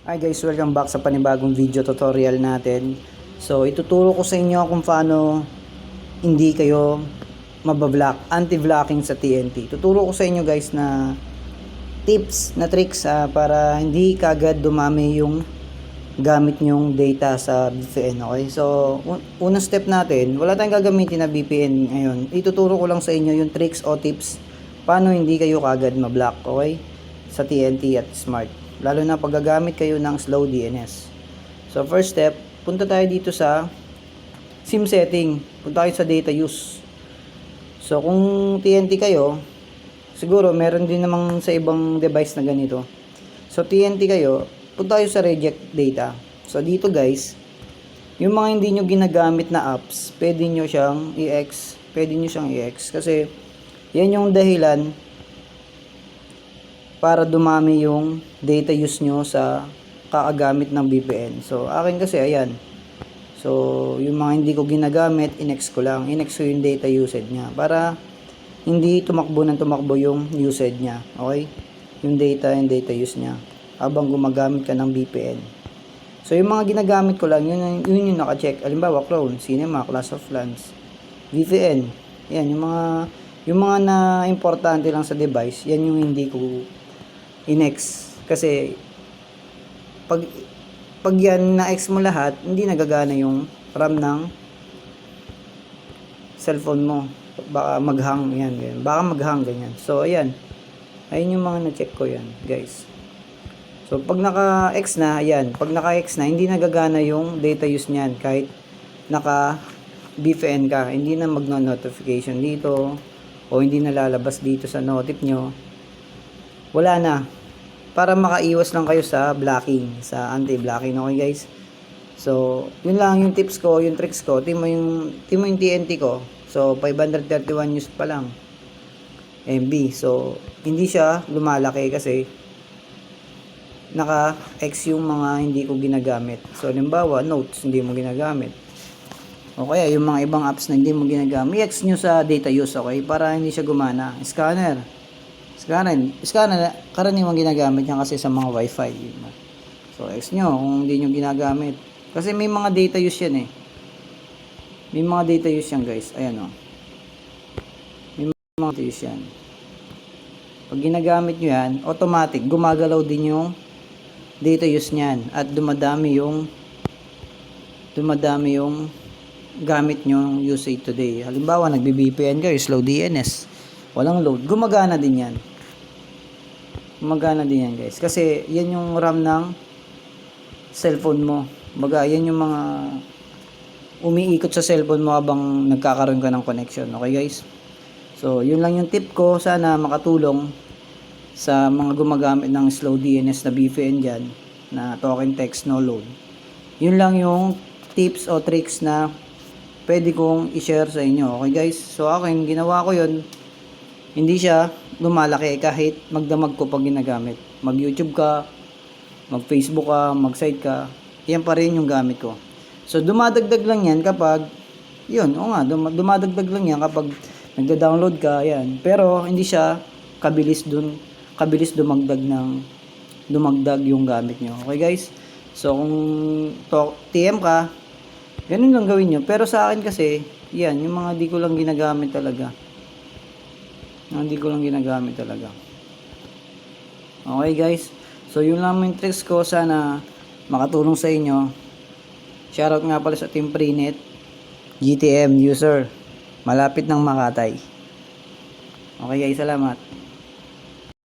Hi guys, welcome back sa panibagong video tutorial natin. So, ituturo ko sa inyo kung paano hindi kayo mabablock, anti-blocking sa TNT. Tuturo ko sa inyo guys na tips, na tricks para hindi kagad dumami yung gamit nyong data sa VPN. Okay? So, unang step natin, wala tayong gagamitin na VPN ngayon. Ituturo ko lang sa inyo yung tricks o tips paano hindi kayo kagad mablock, okay? Sa TNT at Smart. Lalo na pag gagamit kayo ng slow DNS. So first step, punta tayo dito sa SIM setting. Punta tayo sa data use. So kung TNT kayo, siguro meron din namang sa ibang device na ganito. So TNT kayo, punta tayo sa reject data. So dito guys, yung mga hindi nyo ginagamit na apps, pwede nyo siyang i-X. Kasi yan yung dahilan para dumami yung data use nyo sa kakagamit ng VPN. So, akin kasi, ayan. So, yung mga hindi ko ginagamit, inex ko lang. Inex ko yung data usage nya. Para hindi tumakbo yung usage nya. Okay? Yung data use nya. Habang gumagamit ka ng VPN. So, yung mga ginagamit ko lang, yun yung naka-check. Halimbawa, Chrome, Cinema, Clash of Clans, VPN. Yan, yung mga na importante lang sa device, yan yung hindi ko inex. Kasi pag yan na-X mo lahat, hindi nagagana yung RAM ng cellphone mo. Baka mag-hang yan, ganyan. Baka mag-hang ganyan. So ayan. Ayun yung mga na-check ko yan, guys. So pag naka-X na, ayan, pag naka-X na, hindi nagagana yung data use niyan kahit naka VPN ka. Hindi na magno-notification dito o hindi na lalabas dito sa notif nyo. Wala na. Para makaiwas lang kayo sa blocking, sa anti-blocking. Okay guys? So, yun lang yung tips ko, yung tricks ko. Timo yung TNT ko. So, 531 use pa lang MB. So, hindi siya lumalaki kasi naka-X yung mga hindi ko ginagamit. So, halimbawa, notes, hindi mo ginagamit. O kaya, yung mga ibang apps na hindi mo ginagamit, i-X nyo sa data use, okay? Para hindi siya gumana. Scanner, karaniwang ginagamit yan kasi sa mga wifi. So, X nyo kung hindi nyo ginagamit. Kasi may mga data use yan eh. May mga data use yan guys. Ayan o. May mga data use yan. Pag ginagamit nyo yan, automatic, gumagalaw din yung data use nyan. At dumadami yung gamit nyo usage today. Halimbawa, nagbi-VPN kayo, slow DNS. Walang load. Gumagana din yan. Guys. Kasi yan yung RAM ng cellphone mo. Yan yung mga umiikot sa cellphone mo habang nagkakaroon ka ng connection. Okay guys? So, yun lang yung tip ko. Sana makatulong sa mga gumagamit ng slow DNS na VPN dyan. Na token text no load. Yun lang yung tips o tricks na pwede kong i-share sa inyo. Okay guys? So, akin, ginawa ko yun. Hindi siya lumalaki kahit magdamag ko pag ginagamit. Mag-YouTube ka, mag-Facebook ka, mag-site ka, yan pa rin yung gamit ko. So, dumadagdag lang yan kapag, dumadagdag lang yan kapag nagda-download ka, yan. Pero, hindi siya kabilis dumagdag yung gamit nyo. Okay guys? So, kung TM ka, ganun lang gawin nyo. Pero sa akin kasi, yan, yung mga di ko lang ginagamit talaga. Okay guys, so yun lang yung tricks ko, sana makatulong sa inyo. Shoutout nga pala sa Team Freenet GTM user malapit ng Makatay. Okay guys, salamat.